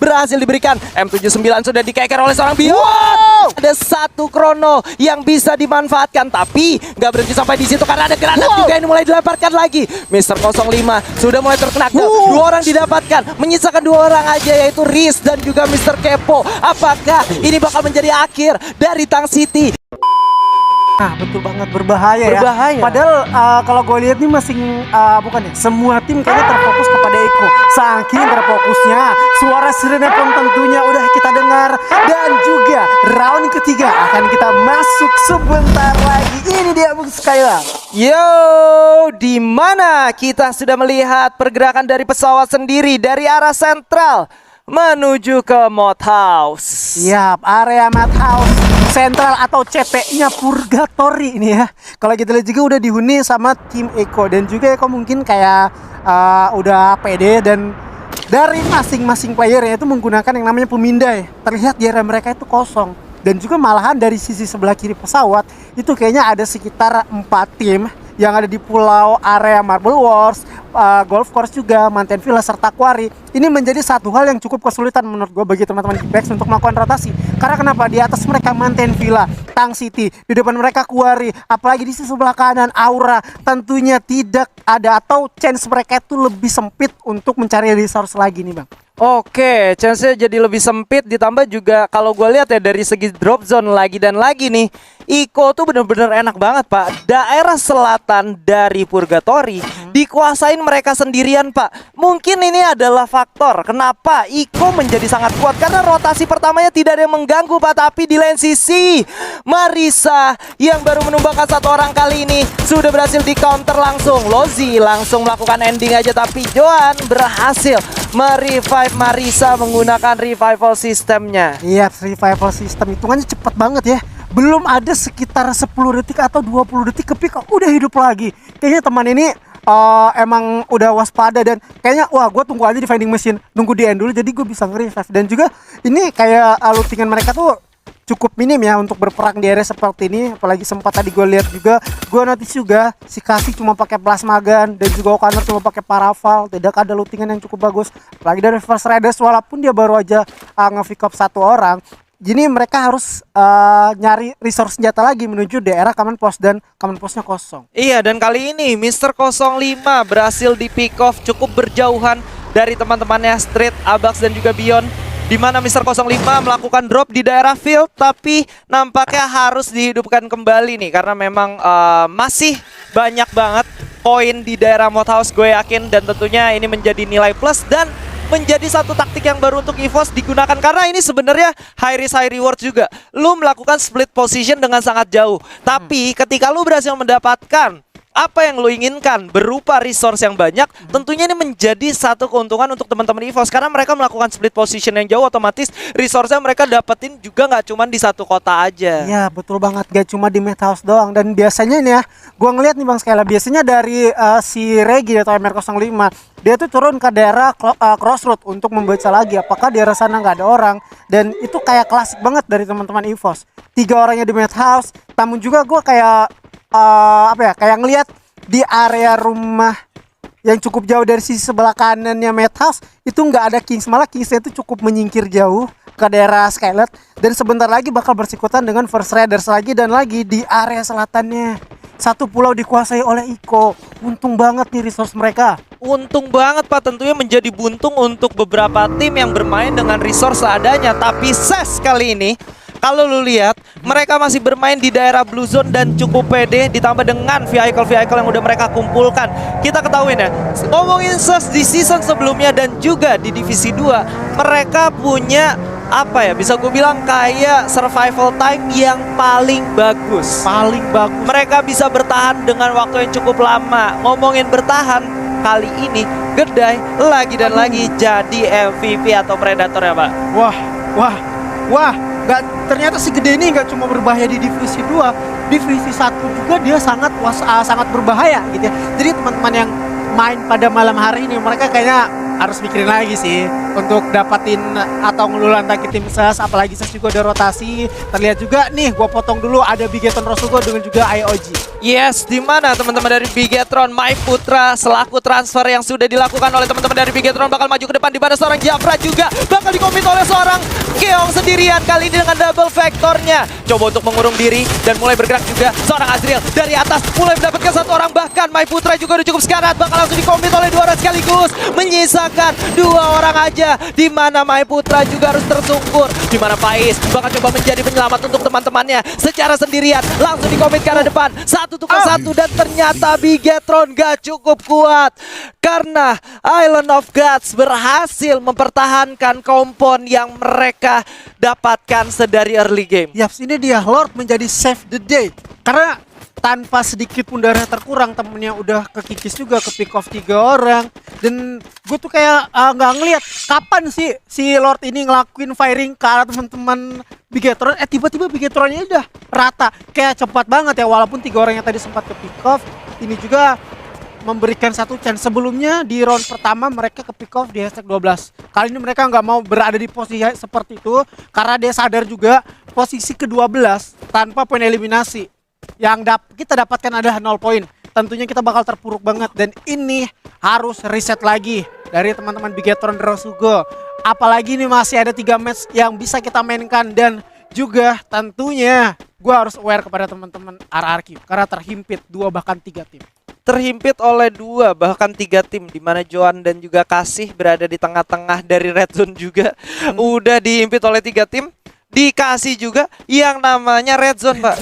berhasil diberikan. M79 sudah dikeker oleh seorang Bion. Ada satu krono yang bisa dimanfaatkan, tapi nggak berhenti sampai di situ karena ada granat juga yang mulai dilemparkan lagi. Mister 05 sudah mulai terkena. Dua orang didapatkan, menyisakan dua orang aja, yaitu Riz dan juga Mister Kepo. Apakah ini bakal menjadi akhir dari Tang City? Nah, betul banget, berbahaya ya. Padahal kalau gue lihat nih masing bukan ya, semua tim kayaknya terfokus kepada Eko. Saking terfokusnya, suara sirene pun tentunya udah kita dengar. Dan juga round ketiga akan kita masuk sebentar lagi. Ini dia Bung Skyla. Yo, di mana kita sudah melihat pergerakan dari pesawat sendiri dari arah sentral menuju ke Mod House. Siap, area Mod House Sentral atau CT-nya Purgatory ini ya. Kalau kita lihat juga udah dihuni sama tim Eko, dan juga Eko mungkin kayak udah pede, dan dari masing-masing playernya itu menggunakan yang namanya pemindai. Terlihat di area mereka itu kosong, dan juga malahan dari sisi sebelah kiri pesawat itu kayaknya ada sekitar 4 tim yang ada di pulau area Marble Wars, Golf Course juga, Mountain Villa serta Quarry. Ini menjadi satu hal yang cukup kesulitan menurut gue bagi teman-teman Geekbacks untuk melakukan rotasi. Karena kenapa? Di atas mereka Mountain Villa, Tang City, di depan mereka Quarry, apalagi di sisi sebelah kanan Aura. Tentunya tidak ada, atau chance mereka itu lebih sempit untuk mencari resource lagi nih Bang. Oke, chance-nya jadi lebih sempit, ditambah juga kalau gue lihat ya dari segi drop zone lagi dan lagi nih, Iko tuh bener-bener enak banget Pak. Daerah selatan dari Purgatory dikuasain mereka sendirian Pak. Mungkin ini adalah faktor kenapa Iko menjadi sangat kuat, karena rotasi pertamanya tidak ada yang mengganggu Pak. Tapi di lain sisi, Marisa yang baru menumbangkan satu orang kali ini sudah berhasil di counter langsung. Lozi langsung melakukan ending aja, tapi Johan berhasil merevive Marisa menggunakan revival sistemnya. Iya, revival system hitungannya cepet banget ya. Belum ada sekitar 10 detik atau 20 detik ke pick udah hidup lagi. Kayaknya teman ini emang udah waspada, dan kayaknya wah gue tunggu aja di vending machine, nunggu di end dulu jadi gue bisa nge-revive. Dan juga ini kayak lootingan mereka tuh cukup minim ya untuk berperang di area seperti ini. Apalagi sempat tadi gue lihat juga, gue notice juga si Kasih cuma pakai plasma gun, dan juga O'Connor cuma pakai paraval. Tidak ada lootingan yang cukup bagus. Apalagi dari First Raiders, walaupun dia baru aja nge-pick up satu orang, jadi mereka harus nyari resource senjata lagi menuju daerah command post, dan command postnya kosong. Iya, dan kali ini Mister 05 berhasil di pick off cukup berjauhan dari teman-temannya Street, Abax dan juga Bion, di mana Mister 05 melakukan drop di daerah field, tapi nampaknya harus dihidupkan kembali nih karena memang masih banyak banget poin di daerah Mod House gue yakin, dan tentunya ini menjadi nilai plus dan menjadi satu taktik yang baru untuk EVOS digunakan, karena ini sebenarnya high risk high reward juga. Lu melakukan split position dengan sangat jauh, tapi ketika lu berhasil mendapatkan apa yang lo inginkan berupa resource yang banyak, tentunya ini menjadi satu keuntungan untuk teman-teman EVOS, karena mereka melakukan split position yang jauh, otomatis resource-nya mereka dapetin juga nggak cuma di satu kota aja. Ya betul banget, gak cuma di Madhouse doang. Dan biasanya nih ya, gua ngeliat nih Bang Skyla, biasanya dari si Regi atau MR05, dia tuh turun ke daerah Crossroad untuk membaca lagi apakah di daerah sana nggak ada orang. Dan itu kayak klasik banget dari teman-teman EVOS, 3 orangnya di Madhouse. Namun juga gua kayak kayak ngelihat di area rumah yang cukup jauh dari sisi sebelah kanannya Madhouse itu nggak ada Kings, malah Kingsnya itu cukup menyingkir jauh ke daerah Skylet, dan sebentar lagi bakal bersikutan dengan First Raiders lagi dan lagi di area selatannya. Satu pulau dikuasai oleh Iko. Untung banget nih resource mereka. Untung banget Pak, tentunya menjadi buntung untuk beberapa tim yang bermain dengan resource seadanya. Tapi SES kali ini, kalau lu lihat, mereka masih bermain di daerah Blue Zone dan cukup pede, ditambah dengan vehicle-vehicle yang udah mereka kumpulkan. Kita ketahuin ya, ngomongin SES di season sebelumnya dan juga di Divisi 2, mereka punya apa ya, bisa gue bilang kayak survival time yang paling bagus. Mereka bisa bertahan dengan waktu yang cukup lama. Ngomongin bertahan, kali ini Gedai lagi dan lagi jadi MVP atau Predator ya Pak. Wah, ternyata si Gede ini nggak cuma berbahaya di Divisi 2, Divisi 1 juga dia sangat berbahaya gitu ya. Jadi teman-teman yang main pada malam hari ini, mereka kayaknya harus mikirin lagi sih. untuk dapatin atau ngelulantakin tim SES, apalagi SES juga udah rotasi. Terlihat juga nih, gua potong dulu ada Bigetron Rosugo dengan juga IOG. Yes, di mana teman-teman dari Bigetron, My Putra selaku transfer yang sudah dilakukan oleh teman-teman dari Bigetron bakal maju ke depan, di mana seorang Jafra juga bakal dikomit oleh seorang Keong sendirian kali ini dengan double vektornya. Coba untuk mengurung diri dan mulai bergerak juga seorang Azriel dari atas mulai mendapatkan satu orang, bahkan My Putra juga udah cukup sekarat, bakal langsung dikomit oleh dua orang sekaligus, menyisakan dua orang aja, di mana My Putra juga harus tersungkur, di mana Faiz bakal coba menjadi penyelamat untuk teman-temannya secara sendirian, langsung dikomit ke arah depan, satu tukar satu, dan ternyata Bigetron gak cukup kuat karena Island of Gods berhasil mempertahankan kompon yang mereka dapatkan sedari early game. Yaps, ini dia Lord menjadi save the day. Karena tanpa sedikit pun darah terkurang, temennya udah kekikis juga, ke pick off 3 orang. Dan gue tuh kayak nggak ngeliat kapan sih si Lord ini ngelakuin firing ke arah teman-teman Bigetron. Tiba-tiba Bigetronnya udah rata. Kayak cepat banget ya, walaupun 3 orang yang tadi sempat ke pick off, ini juga memberikan satu chance. Sebelumnya di round pertama mereka ke pick off di hashtag 12. Kali ini mereka nggak mau berada di posisi seperti itu karena dia sadar juga posisi ke-12 tanpa poin eliminasi yang kita dapatkan adalah 0 poin. Tentunya kita bakal terpuruk banget, dan ini harus reset lagi dari teman-teman Bigetron Rosugo. Apalagi ini masih ada 3 match yang bisa kita mainkan, dan juga tentunya gue harus aware kepada teman-teman RRQ karena terhimpit 2 bahkan 3 tim. Terhimpit oleh 2 bahkan 3 tim, di mana Joan dan juga Kasih berada di tengah-tengah dari red zone juga. Udah dihimpit oleh 3 tim, dikasih juga yang namanya red zone, Pak.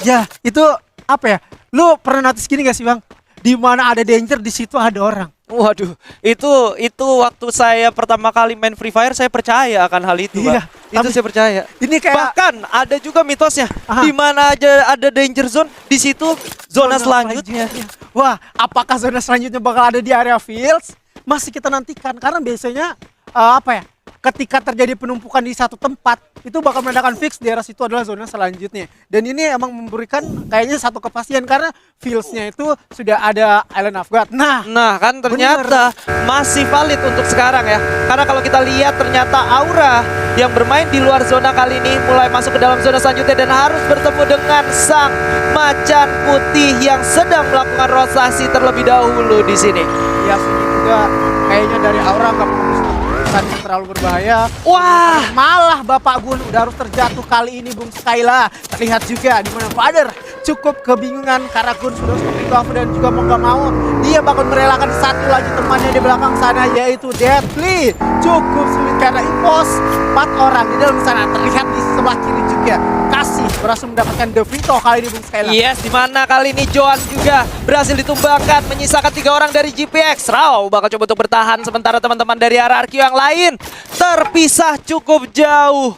Ya, itu apa ya? Lu pernah notice gini gak sih, Bang? Di mana ada danger, di situ ada orang. Waduh, itu waktu saya pertama kali main Free Fire saya percaya akan hal itu, Iya, Pak. Itu saya percaya. Ini kayak Bahkan ada juga mitosnya, Aha. di mana aja ada danger zone, di situ zona selanjutnya. Wah, apakah zona selanjutnya bakal ada di area fields? Masih kita nantikan, karena biasanya apa ya? Ketika terjadi penumpukan di satu tempat, itu bakal menandakan fix di area situ adalah zona selanjutnya. Dan ini emang memberikan kayaknya satu kepastian karena fields-nya itu sudah ada Island of God. Nah kan ternyata masih valid untuk sekarang ya. Karena kalau kita lihat ternyata Aura yang bermain di luar zona kali ini mulai masuk ke dalam zona selanjutnya dan harus bertemu dengan sang macan putih yang sedang melakukan rotasi terlebih dahulu di sini. Ya, ini juga kayaknya dari Aura nggak mau yang terlalu berbahaya. Wah, malah Bapak Gun udah harus terjatuh kali ini, Bung Skyla. Terlihat juga di mana Father cukup kebingungan karena Gun sudah seperti cover dan juga mau nggak mau dia bakal merelakan satu lagi temannya di belakang sana, yaitu Deadly. Cukup sulit karena impos 4 orang di dalam sana. Terlihat di sebelah kiri juga Kasih berhasil mendapatkan The Vito kali ini, Bung Skyla. yes, di mana kali ini Joan juga berhasil ditumbangkan, menyisakan 3 orang dari GPX. Rao bakal coba untuk bertahan, sementara teman-teman dari RRQ yang lain terpisah cukup jauh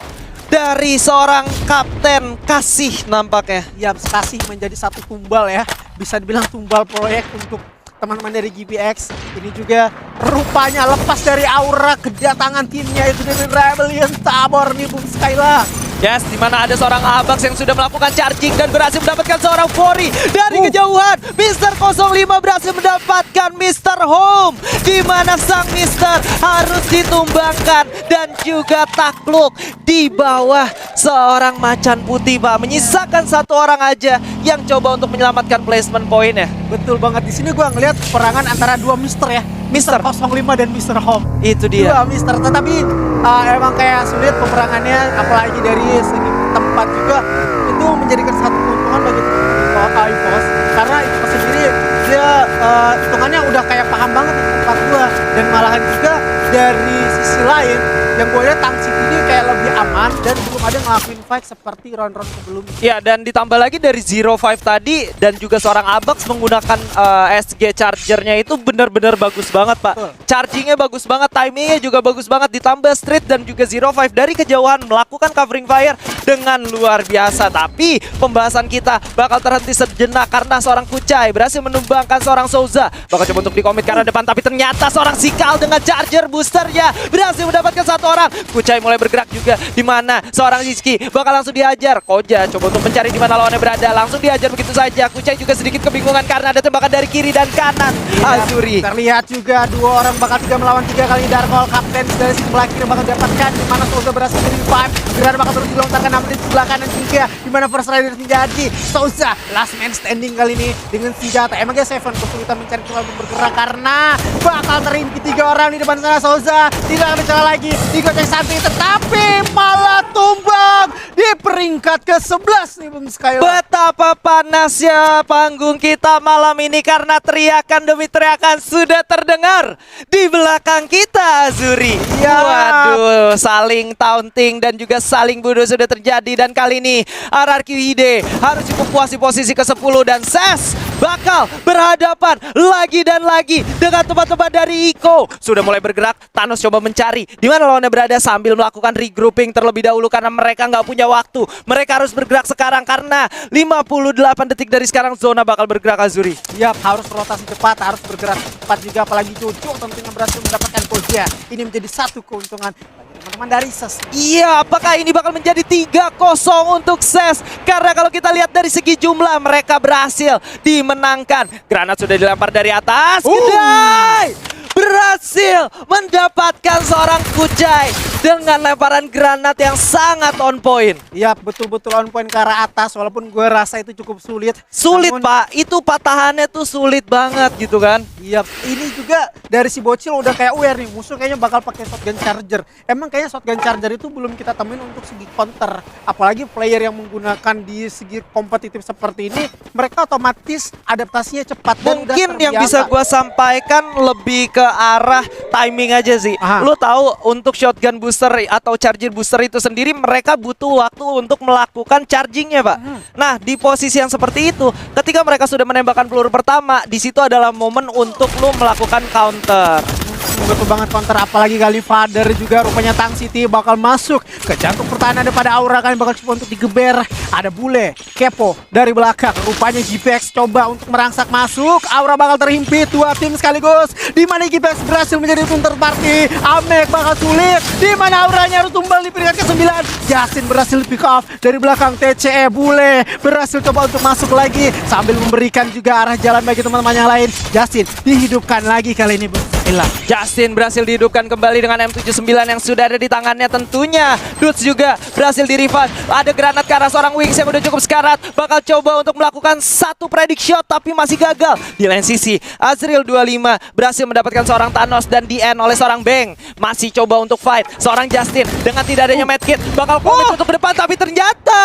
dari seorang kapten Kasih nampaknya. Ya, Kasih menjadi satu tumbal ya. Bisa dibilang tumbal proyek untuk teman-teman dari GPX. Ini juga rupanya lepas dari aura kedatangan timnya itu dari Rebellion Tabor nih, Bung Skyla. Yes, di mana ada seorang Abax yang sudah melakukan charging dan berhasil mendapatkan seorang Fori dari kejauhan. Mister 05 berhasil mendapatkan Mister Home, di mana sang Mister harus ditumbangkan dan juga takluk di bawah seorang macan putih, Pak. Menyisakan 1 orang aja yang coba untuk menyelamatkan placement point ya. Betul banget, di sini gua ngelihat perangan antara 2 Mister ya. Mister 05 dan Mister Home. Itu dia. 2 Mister, tetapi emang kayak sulit peperangannya, apalagi dari segi tempat juga itu menjadikan satu keuntungan bagi EVOS karena EVOS sendiri dia hitungannya udah kayak paham banget tempat gua, dan malahan juga dari sisi lain yang gue lihat Tang City ini kayak lebih aman dan belum ada ngelakuin fight seperti round-round sebelumnya. Ya, dan ditambah lagi dari 05 tadi dan juga seorang Abax menggunakan SG chargernya itu benar-benar bagus banget, Pak. Chargingnya bagus banget, timingnya juga bagus banget, ditambah Street dan juga 05 dari kejauhan melakukan covering fire dengan luar biasa. Tapi pembahasan kita bakal terhenti sejenak karena seorang Kucai berhasil menumbangkan seorang Souza. Bakal coba untuk dikomit karena depan, tapi ternyata seorang Sikal dengan charger boosternya berhasil mendapatkan 1 orang. Kucai mulai bergerak juga, di mana seorang Rizky bakal langsung dihajar. Koja coba untuk mencari di mana lawannya berada, langsung dihajar begitu saja. Kucai juga sedikit kebingungan karena ada tembakan dari kiri dan kanan. Azuri Terlihat juga 2 orang bakal 3 melawan 3 kali. Darkol kapten dari sisi sebelah kiri bakal dapatkan, di mana Souza berhasil dari revive. Granat bakal terus dilontarkan, namun di sebelah kanan juga di mana first rider menjadi Souza last man standing kali ini dengan senjata. Emang guys, Seven kesulitan mencari celah untuk bergerak karena bakal terimpit 3 orang di depan sana. Souza tidak ada celah lagi, digocek Santi, tetapi malah tumbang di peringkat ke-11 nih Bung Skylar. betapa panasnya panggung kita malam ini karena teriakan demi teriakan sudah terdengar di belakang kita, Azuri. Ya. Waduh, saling taunting dan juga saling bunuh sudah terjadi, dan kali ini RRQ ID harus cukup puas di posisi ke-10 dan Ses bakal berhadapan lagi dan lagi dengan teman-teman dari Iko. Sudah mulai bergerak, Thanos coba mencari di mana lawannya berada sambil melakukan regrouping terlebih dahulu karena mereka nggak punya waktu. Mereka harus bergerak sekarang karena 58 detik dari sekarang zona bakal bergerak, Azuri. Yap, harus rotasi cepat, harus bergerak cepat juga, apalagi Jojo tentunya berhasil mendapatkan Koja. Ini menjadi satu keuntungan bagi teman-teman dari Ses. Iya, apakah ini bakal menjadi 3-0 untuk Ses? Karena kalau kita lihat dari segi jumlah, mereka berhasil dimenangkan. Granat sudah dilempar dari atas. Kedai berhasil mendapatkan seorang Kucai dengan lemparan granat yang sangat on point. Yap, betul-betul on point ke arah atas, walaupun gue rasa itu cukup sulit. Sulit, Namun, Pak. Itu patahannya tuh sulit banget gitu kan. Yap, ini juga dari si Bocil udah kayak aware nih, musuh kayaknya bakal pakai shotgun charger. Emang kayaknya shotgun charger itu belum kita temuin untuk segi counter. Apalagi player yang menggunakan di segi kompetitif seperti ini, mereka otomatis adaptasinya cepat dan udah Mungkin yang terbiasa. bisa gua sampaikan lebih ke arah timing aja sih. Aha. Lu tahu untuk shotgun booster atau charger booster itu sendiri mereka butuh waktu untuk melakukan chargingnya, Pak. Nah, di posisi yang seperti itu, ketika mereka sudah menembakkan peluru pertama, di situ adalah momen untuk lu melakukan counter. Betul banget counter, apalagi kali Father juga rupanya Tang City bakal masuk ke jantung pertahanan pada Aura, kan bakal coba untuk digeber. Ada Bule, Kepo dari belakang, rupanya GPX coba untuk merangsak masuk. Aura bakal terhimpit 2 tim sekaligus, di mana GPX berhasil menjadi counter party. Amek bakal sulit, di mana Auranya harus tumbal di peringkat ke-9. Jasin berhasil pick off dari belakang. TCE Bule berhasil coba untuk masuk lagi sambil memberikan juga arah jalan bagi teman-teman yang lain. Jasin dihidupkan lagi kali ini, hilang. Justin berhasil dihidupkan kembali dengan M79 yang sudah ada di tangannya tentunya. Dudes juga berhasil di-revive. Ada granat ke arah seorang Wings yang udah cukup sekarat. Bakal coba untuk melakukan satu predict shot tapi masih gagal. Di lain sisi, Azriel 25 berhasil mendapatkan seorang Thanos dan di-end oleh seorang Bang. Masih coba untuk fight. Seorang Justin dengan tidak adanya medkit bakal komit untuk ke depan, tapi ternyata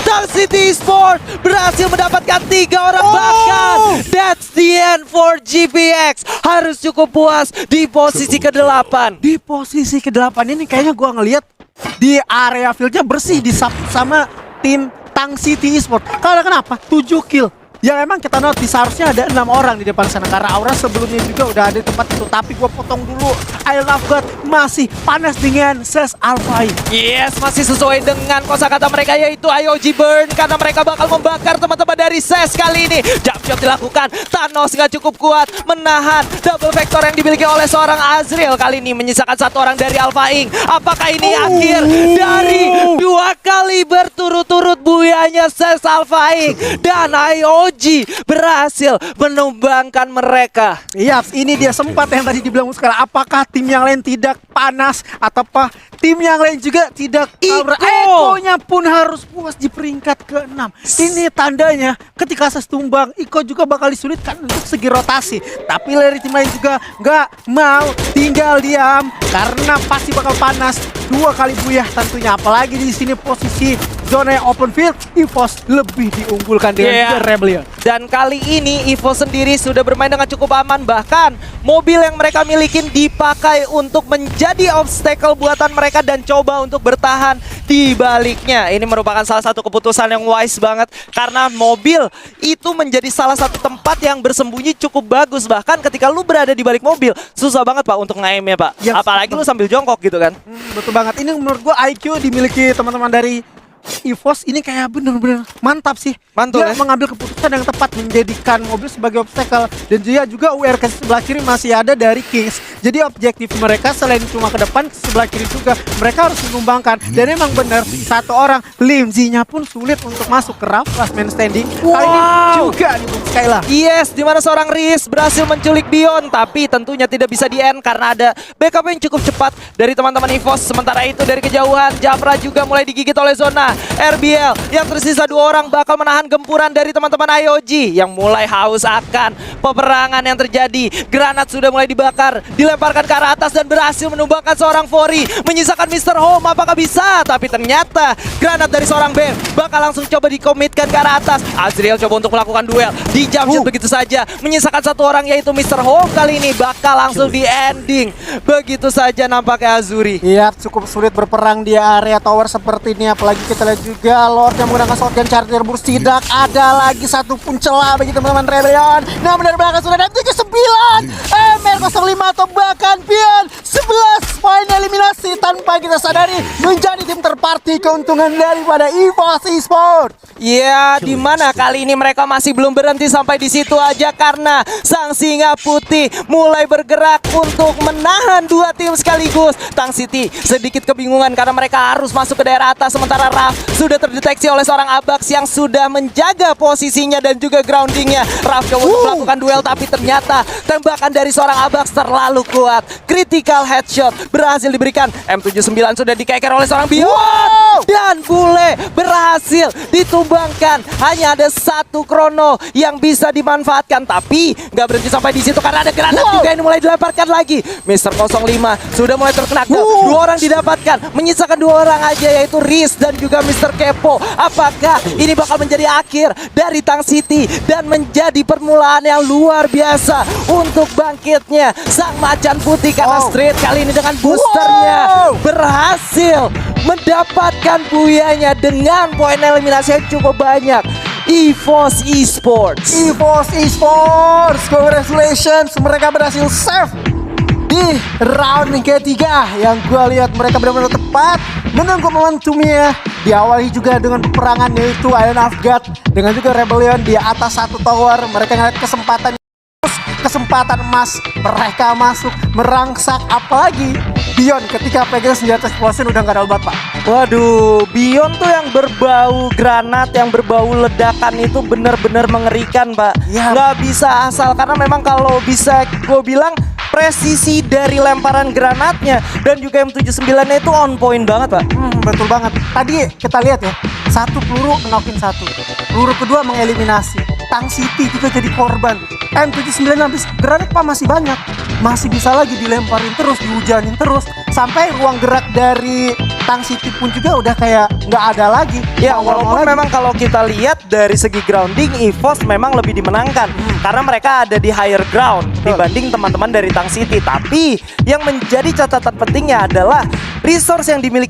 Tang City Sport berhasil mendapatkan 3 orang bahkan. That's the end for GPX. Harus cukup puas di posisi ke-8. Di posisi ke-8 ini kayaknya gua ngelihat di area fieldnya bersih di sama tim Tang City Esport. Karena kenapa? 7 kill. Yang emang kita notice seharusnya ada 6 orang di depan sana, karena Aura sebelumnya juga udah ada di tempat itu. Tapi gua potong dulu. I love God masih panas dengan Ses Alpha. Yes, masih sesuai dengan kosakata mereka, yaitu IOG Burn, karena mereka bakal membakar teman-teman dari Ses kali ini. Jump shot dilakukan, Thanos nggak cukup kuat menahan double vector yang dimiliki oleh seorang Azriel. Kali ini menyisakan 1 orang dari Alpha Inc. Apakah ini akhir dari 2 kali berturut-turut buyanya Ses Alpha Inc. dan IOG berhasil menumbangkan mereka. Iya, ini dia sempat yang tadi dibilang sekarang. Apakah tim yang lain tidak panas ataukah tim yang lain juga tidak Iko. Eko-nya pun harus puas di peringkat ke-6. Ini tandanya ketika Ses tumbang, Iko juga bakal disulitkan untuk segi rotasi. Tapi dari tim lain juga nggak mau tinggal diam karena pasti bakal panas 2 kali buyah tentunya. Apalagi di sini posisi zona yang open field, EVOS lebih diunggulkan dengan The Rebellion. Dan kali ini Evo sendiri sudah bermain dengan cukup aman. Bahkan mobil yang mereka miliki dipakai untuk menjadi obstacle buatan mereka dan coba untuk bertahan di baliknya. Ini merupakan salah satu keputusan yang wise banget, karena mobil itu menjadi salah satu tempat yang bersembunyi cukup bagus. Bahkan ketika lu berada di balik mobil, susah banget, Pak, untuk nge-aim-nya, Pak. Yes, Apalagi lu sambil jongkok gitu kan. Betul banget. Ini menurut gua IQ dimiliki teman-teman dari EVOS ini kayak bener-bener mantap sih. Mantul Dia ya? mengambil keputusan yang tepat menjadikan mobil sebagai obstacle, dan juga URK sebelah kiri masih ada dari Kings. Jadi objektif mereka selain cuma ke depan, ke sebelah kiri juga mereka harus menumbangkan. Dan emang bener, satu orang Limzi-nya pun sulit untuk masuk ke rough last man standing. Kali ini juga nih Bung Skyla. Yes, di mana seorang Riz berhasil menculik Bion, tapi tentunya tidak bisa di-end karena ada backup yang cukup cepat dari teman-teman EVOS. Sementara itu dari kejauhan, Jafra juga mulai digigit oleh zona. RBL yang tersisa 2 orang bakal menahan gempuran dari teman-teman IOG yang mulai haus akan peperangan yang terjadi. Granat sudah mulai dibakar, dilemparkan ke arah atas dan berhasil menumbangkan seorang Fori, menyisakan Mr. Home. Apakah bisa? Tapi ternyata granat dari seorang Ben bakal langsung coba dikomitkan ke arah atas. Azriel coba untuk melakukan duel, di jump shot begitu saja, menyisakan 1 orang yaitu Mr. Home. Kali ini bakal langsung di ending begitu saja nampaknya Azuri. Iya, cukup sulit berperang di area tower seperti ini. Apalagi kita lihat juga Lord yang menggunakan shotgun charger burst. Tidak ada lagi satu pun celah bagi teman-teman Rebellion. Nah, dari belakang sudah ada 39 MR05 atau bahkan Pion 11 poin eliminasi tanpa kita sadari, menjadi tim terparty keuntungan daripada EVOS Esports. Ya, di mana kali ini mereka masih belum berhenti sampai di situ aja karena sang singa putih mulai bergerak untuk menahan 2 tim sekaligus. Tang City sedikit kebingungan karena mereka harus masuk ke daerah atas, sementara Raf sudah terdeteksi oleh seorang Abax yang sudah menjaga posisinya dan juga groundingnya. Raf coba untuk melakukan duel tapi ternyata tembakan dari seorang Abax terlalu kuat. Critical headshot berhasil diberikan. M79 sudah dikeker oleh seorang Bion dan Bule berhasil ditumbangkan. Hanya ada 1 krono yang bisa dimanfaatkan, tapi nggak berhenti sampai di situ karena ada granat juga yang mulai dilemparkan lagi. Mr. 05 sudah mulai terkena kill. 2 orang didapatkan, menyisakan 2 orang aja yaitu Riz dan juga Mr. Kepo. Apakah ini bakal menjadi akhir dari Tang City dan menjadi permulaan yang luar biasa untuk bangkitnya sang macan putih karena Street kali ini dengan boosternya berhasil mendapatkan buyanya dengan poin eliminasi yang cukup banyak. EVOS Esports. EVOS Esports, congratulations, mereka berhasil save di round ketiga. Yang gue lihat mereka benar-benar tepat menunggu momentumnya. Diawali juga dengan peperangan yaitu Iron of God dengan juga Rebellion di atas 1 tower. Mereka ngeliat kesempatan emas, mereka masuk merangsak. Apalagi Bion ketika pegang senjata explosion udah gak ada obat, Pak. Waduh, Bion tuh yang berbau granat, yang berbau ledakan itu benar-benar mengerikan, Pak. Ya. Nggak bisa asal, karena memang kalau bisa gue bilang presisi dari lemparan granatnya dan juga M79-nya itu on point banget, Pak. Betul banget. Tadi kita lihat ya, 1 peluru knock-in 1, peluru kedua mengeliminasi. Tang City juga jadi korban. M79 habis, granat Pak masih banyak, masih bisa lagi dilemparin terus, dihujanin terus, sampai ruang gerak dari Tang City pun juga udah kayak nggak ada lagi. Ya, walaupun memang kalau kita lihat dari segi grounding, EVOS memang lebih dimenangkan karena mereka ada di higher ground dibanding teman-teman dari Tang City. Tapi yang menjadi catatan pentingnya adalah resource yang dimiliki